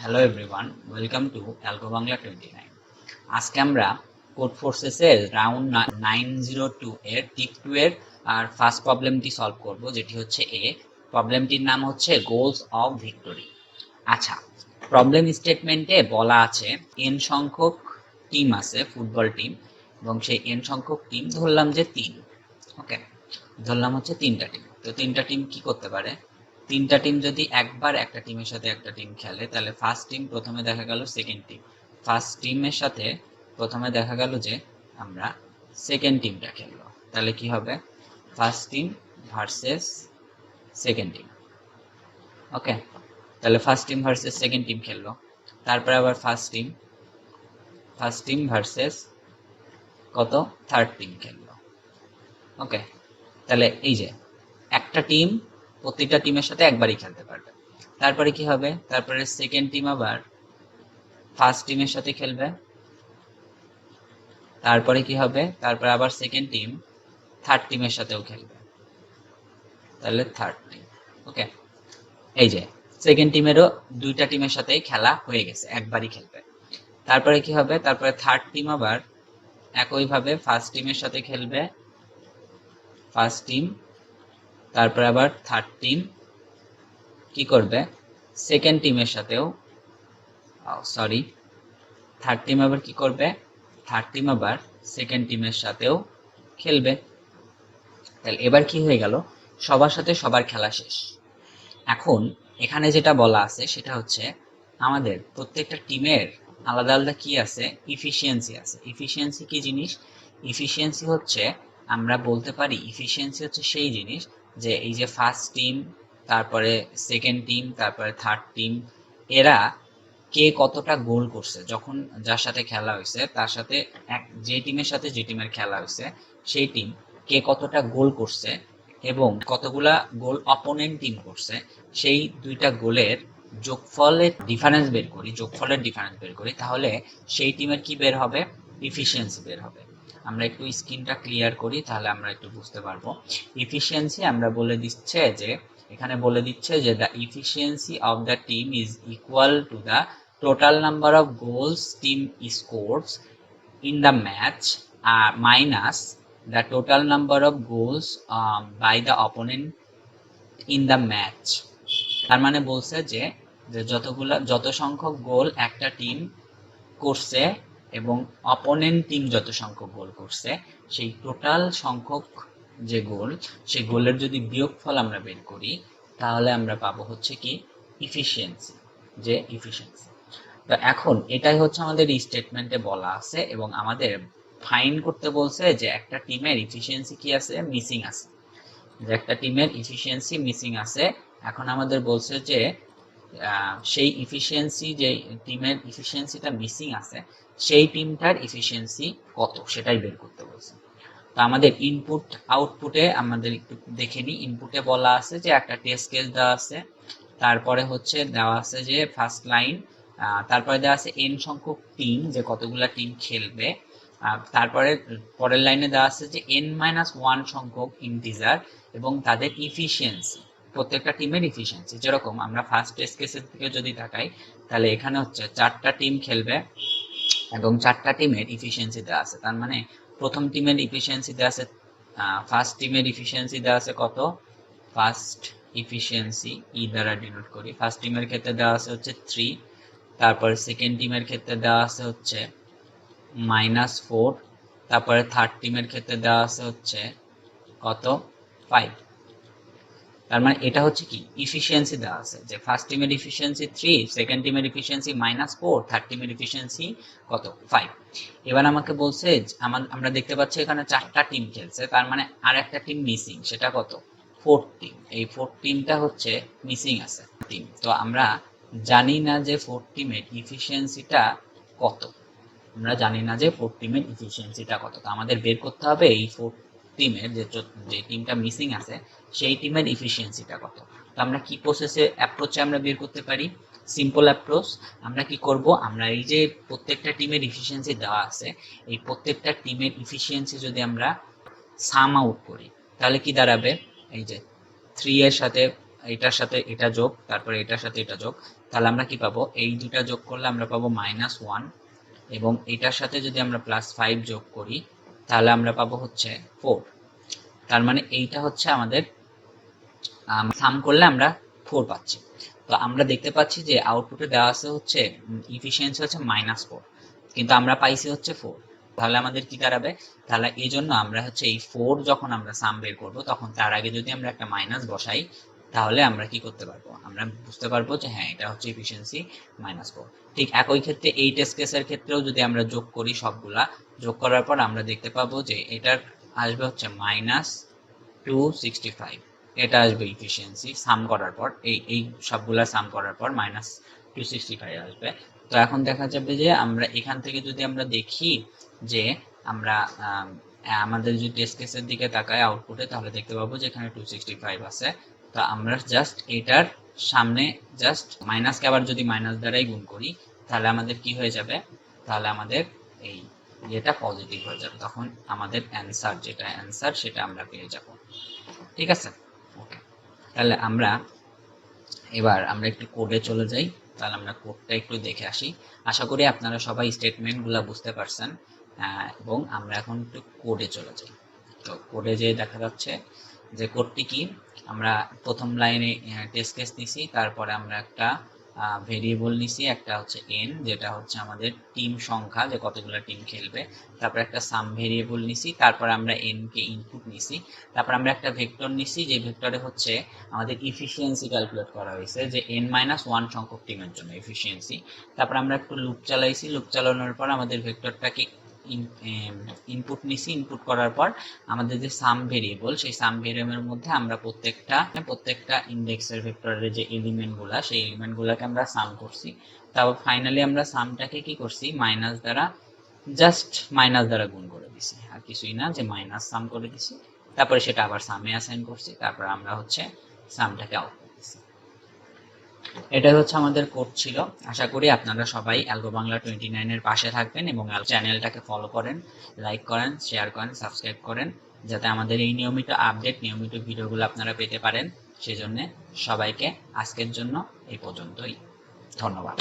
Hello everyone, welcome to AlgoBangla29। আজকে আমরা code ফোর্সেসের round 902 এর টিক 2 এর আর ফার্স্ট প্রবলেমটি সলভ করব, যেটি হচ্ছে প্রবলেমটির নাম হচ্ছে গোলস অফ ভিক্টোরি। আচ্ছা, প্রবলেম স্টেটমেন্টে বলা আছে এন সংখ্যক টিম আছে, ফুটবল টিম, এবং সেই এন সংখ্যক টিম ধরলাম যে 3। ওকে, ধরলাম হচ্ছে 3টা টিম। তো 3টা টিম কি করতে পারে? 3টা টিম যদি একবার একটা টিমের সাথে একটা টিম খেলে, তাহলে ফার্স্ট টিম প্রথমে দেখা গেল সেকেন্ড টিম, ফার্স্ট টিমের সাথে প্রথমে দেখা গেল যে আমরা সেকেন্ড টিমটা খেললো, তাহলে কি হবে? First team versus second team. Okay, তাহলে first team versus second team খেললো, তারপরে আবার ফার্স্ট টিম ভার্সেস কত থার্ড টিম খেললো। ওকে, তাহলে এই যে একটা টিম প্রত্যেকটা টিমের সাথে একবারই খেলতে পারবে। তারপরে কি হবে? তারপরে সেকেন্ড টিম আবার ফার্স্ট টিমের সাথে খেলবে। তারপরে কি হবে? তারপরে আবার সেকেন্ড টিম থার্ড টিমের সাথেও খেলবে, তাহলে থার্ড টিম। ওকে, এই যে সেকেন্ড টিমেরও দুইটা টিমের সাথেই খেলা হয়ে গেছে, একবারই খেলবে। তারপরে কি হবে? তারপরে থার্ড টিম আবার একইভাবে ফার্স্ট টিমের সাথে খেলবে, ফার্স্ট টিম। তারপরে আবার থার্ড টিম কি করবে? সেকেন্ড টিমের সাথেও, সরি, থার্ড টিম আবার কি করবে? থার্ড টিম আবার সেকেন্ড টিমের সাথেও খেলবে। তাহলে এবার কি হয়ে গেল? সবার সাথে সবার খেলা শেষ। এখন এখানে যেটা বলা আছে সেটা হচ্ছে আমাদের প্রত্যেকটা টিমের আলাদা আলাদা কি আছে? ইফিসিয়েন্সি আছে। ইফিসিয়েন্সি কি জিনিস? ইফিসিয়েন্সি হচ্ছে, আমরা বলতে পারি ইফিসিয়েন্সি হচ্ছে সেই জিনিস যে এই যে ফার্স্ট টিম, তারপরে সেকেন্ড টিম, তারপরে থার্ড টিম, এরা কে কতটা গোল করছে যখন যার সাথে খেলা হয়েছে, তার সাথে যে টিমের সাথে যে টিমের খেলা হয়েছে সেই টিম কে কতটা গোল করছে এবং কতগুলা গোল অপোনেন্ট টিম করছে, সেই দুইটা গোলের যোগফলের ডিফারেন্স বের করি, তাহলে সেই টিমের কি বের হবে? ইফিসিয়েন্সি বের হবে। আমরা একটু স্ক্রিনটা ক্লিয়ার করি, তাহলে আমরা একটু বুঝতে পারবো। ইফিসিয়েন্সি আমরা এখানে বলে দিচ্ছে যে the efficiency of the team is equal to the total number of goals team scores in the match minus the total number of goals by the opponent in the match। তার মানে বলছে যে যত সংখ্যক গোল একটা টিম করছে এবং opponent team যত সংখ্যক গোল করছে, সেই টোটাল সংখ্যক যে গোল, সেই গোলের যদি বিয়োগফল আমরা বের করি, তাহলে আমরা পাবো হচ্ছে কি? ইফিসিয়েন্সি। তো এখন এটাই হচ্ছে আমাদের স্টেটমেন্টে বলা আছে, এবং আমাদের ফাইন্ড করতে বলছে যে একটা টিমের ইফিসিয়েন্সি কি আছে? মিসিং আছে। যে একটা টিমের ইফিসিয়েন্সি মিসিং আছে। এখন আমাদের বলছে যে সেই ইফিসিয়েন্সি, যে টিমের ইফিসিয়েন্সিটা মিসিং আছে, সেই টিমটার ইফিসিয়েন্সি কত সেটাই বের করতে বলছে। তো আমাদের ইনপুট আউটপুটে আমাদের একটু দেখে নিই। ইনপুটে বলা আছে যে একটা টেস্ট কেস দেওয়া আছে, তারপরে হচ্ছে দেওয়া আছে যে ফার্স্ট লাইন, তারপরে দেওয়া আছে এন সংখ্যক টিম, যে কতগুলা টিম খেলবে, তারপরে পরের লাইনে দেওয়া আছে যে n-1 সংখ্যক ইন্টিজার এবং তাদের ইফিসিয়েন্সি, প্রত্যেকটা টিমের ইফিসিয়েন্সি। যেরকম আমরা ফার্স্ট টেস্ট কেসের দিকে যদি তাকাই, তাহলে এখানে হচ্ছে 4টা টিম খেলবে এবং 4টা টিমের ইফিসিয়েন্সি দেওয়া আছে। তার মানে প্রথম টিমের ইফিসিয়েন্সি দেওয়া আছে, ফার্স্ট টিমের ইফিসিয়েন্সি দেওয়া আছে কত? ফার্স্ট ইফিসিয়েন্সি ই দ্বারা ডিনোট করি। ফার্স্ট টিমের ক্ষেত্রে দেওয়া আছে হচ্ছে 3, তারপরে সেকেন্ড টিমের ক্ষেত্রে দেওয়া আছে হচ্ছে -4, তারপরে থার্ড টিমের ক্ষেত্রে দেওয়া আছে হচ্ছে কত? 5। তার মানে এটা হচ্ছে কি? ইফিসিয়েন্সি দেওয়া আছে যে ফার্স্ট টিমের ইফিসিয়েন্সি 3, সেকেন্ড টিমের ইফিসিয়েন্সি -4, থার্ড টিমের ইফিসিয়েন্সি কত? 5। এবার আমাকে বলছে আমরা দেখতে পাচ্ছি এখানে 4টা টিম খেলছে, তার মানে আর একটা টিম মিসিং, সেটা কত? 4th team. এই 4th টিমটা হচ্ছে মিসিং আছে টিম। তো আমরা জানি না যে 4th টিমের ইফিসিয়েন্সিটা কত। তো আমাদের বের করতে হবে এই 4th টিমের যে টিমটা মিসিং আছে সেই টিমের ইফিসিয়েন্সিটা কত। তো আমরা কি অ্যাপ্রোচে আমরা বের করতে পারি? Simple approach. আমরা কি করব? আমরা এই যে প্রত্যেকটা টিমের ইফিসিয়েন্সি দেওয়া আছে, এই প্রত্যেকটা টিমের ইফিসিয়েন্সি যদি আমরা সাম আউট করি, তাহলে কি দাঁড়াবে? এই যে 3 এর সাথে এটার সাথে এটা যোগ, তারপরে এটার সাথে এটা যোগ, তাহলে আমরা কি পাবো, এই দুটা যোগ করলে আমরা পাবো -1, এবং এটার সাথে যদি আমরা +5 যোগ করি তাহলে আমরা পাবো হচ্ছে 4। তার মানে এইটা হচ্ছে আমাদের সাম করলে আমরা 4 পাচ্ছি। তো আমরা দেখতে পাচ্ছি যে আউটপুটে দেওয়া আছে হচ্ছে ইফিসিয়েন্সি হচ্ছে -4, কিন্তু আমরা পাইছি হচ্ছে 4। তাহলে আমাদের কি দাঁড়াবে, তাহলে এই জন্য আমরা হচ্ছে এই 4 যখন আমরা সাম বের করব তখন তার আগে যদি আমরা একটা মাইনাস বসাই তাহলে আমরা কি করতে পারবো, আমরা বুঝতে পারবো যে হ্যাঁ এটা হচ্ছে ইফিসিয়েন্সি -4। ঠিক একই ক্ষেত্রে এই টেস্ট কেসের ক্ষেত্রেও যদি আমরা যোগ করি, সবগুলা যোগ করার পর আমরা দেখতে পাবো যে এটার আসবে হচ্ছে -265, এটা আসবে ইফিসিয়েন্সি সাম করার পর, এই সবগুলা সাম করার পর -265 আসবে। তো এখন দেখা যাবে যে আমরা এখান থেকে যদি আমরা দেখি যে আমরা আমাদের যদি টেস্ট কেসের দিকে তাকাই আউটপুটে, তাহলে দেখতে পাবো যে এখানে 265 আছে। তো আমরা জাস্ট এটার সামনে জাস্ট মাইনাসকে আবার যদি মাইনাস দ্বারাই গুণ করি তাহলে আমাদের কি হয়ে যাবে, তাহলে আমাদের এই এটা পজিটিভ হয়ে যাবে, তখন আমাদের অ্যান্সার যেটা অ্যান্সার সেটা আমরা পেয়ে যাব। ঠিক আছে, ওকে। তাহলে এবার আমরা একটু কোডে চলে যাই, তাহলে আমরা কোডটা একটু দেখে আসি। আশা করি আপনারা সবাই স্টেটমেন্টগুলো বুঝতে পারছেন, এবং আমরা এখন একটু কোডে চলে যাই। তো কোডে যেয়ে দেখা যাচ্ছে যে কোডটি কি, আমরা প্রথম লাইনে টেস্ট কেস নিছি, তারপরে আমরা একটা ভেরিয়েবল নিছি, একটা হচ্ছে এন যেটা হচ্ছে আমাদের টিম সংখ্যা, যে কতগুলো টিম খেলবে, তারপর একটা সাম ভেরিয়েবল নিছি, তারপর আমরা এন কে ইনপুট নিছি, তারপর আমরা একটা ভেক্টর নিছি, যে ভেক্টরে হচ্ছে আমাদের ইফিসিয়েন্সি ক্যালকুলেট করা হয়েছে যে n-1 সংখ্যক টিমের জন্য ইফিসিয়েন্সি। তারপর আমরা একটু লুপ চালাইছি, লুপ চালানোর পর আমাদের ভেক্টরটাকে ইনপুট নিছি, ইনপুট করার পর আমাদের যে সাম ভেরিয়েবল, সেই সাম ভেরিয়েবলের মধ্যে আমরা প্রত্যেকটা ইন্ডেক্সের ভেক্টরের যে এলিমেন্টগুলা, সেই এলিমেন্টগুলোকে আমরা সাম করছি। তারপর ফাইনালি আমরা সামটাকে কি করছি, জাস্ট মাইনাস দ্বারা গুণ করে দিছি, আর কিছুই না, যে মাইনাস সাম করে দিছি, তারপরে সেটা আবার সামে অ্যাসাইন করছি, তারপর আমরা হচ্ছে সামটাকে আউট করতেছি। এটাই হচ্ছে আমাদের কোড ছিল। আশা করি আপনারা সবাই অ্যালগো বাংলা 29 এর পাশে থাকবেন এবং চ্যানেলটাকে ফলো করেন, লাইক করেন, শেয়ার করেন, সাবস্ক্রাইব করেন, যাতে আমাদের এই নিয়মিত আপডেট, নিয়মিত ভিডিওগুলো আপনারা পেতে পারেন। সেজন্য সবাইকে আজকের জন্য এই পর্যন্তই, ধন্যবাদ।